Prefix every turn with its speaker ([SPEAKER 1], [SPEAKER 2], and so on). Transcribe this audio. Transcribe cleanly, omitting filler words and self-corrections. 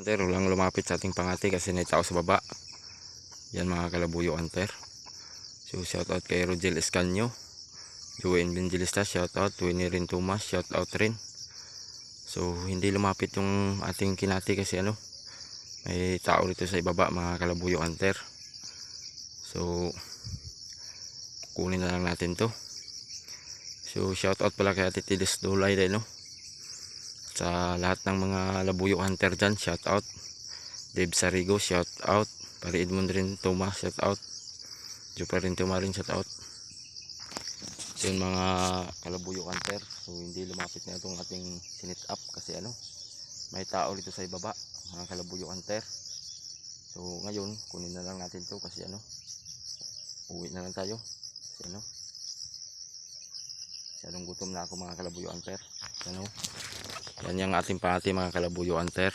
[SPEAKER 1] Hunter, walang lumapit sa ating pangati kasi may tao sa baba. Yan mga kalabuyo hunter. So shoutout kay Rogel Escanio, Joey Evangelista, shoutout. Winnie Rin Tumas, shoutout rin. So hindi lumapit yung ating kinati kasi may tao rito sa ibaba mga kalabuyo hunter. So kunin na lang natin to. So shoutout pala kay Ate Tides Dulay din sa lahat ng mga labuyo hunter dyan, shoutout. Dave Sarigo, shoutout. Pari Edmond rin Tuma, shoutout. Jupar rin Tuma rin, shoutout. So yun mga kalabuyo hunter. So hindi lumapit na itong ating sinit up kasi may tao dito sa ibaba mga kalabuyo hunter. So ngayon kunin na lang natin to kasi uwi na lang tayo kasi masyadong gutom na ako mga kalabuyo hunter. Yan yung ating pati mga kalabuyo hunter.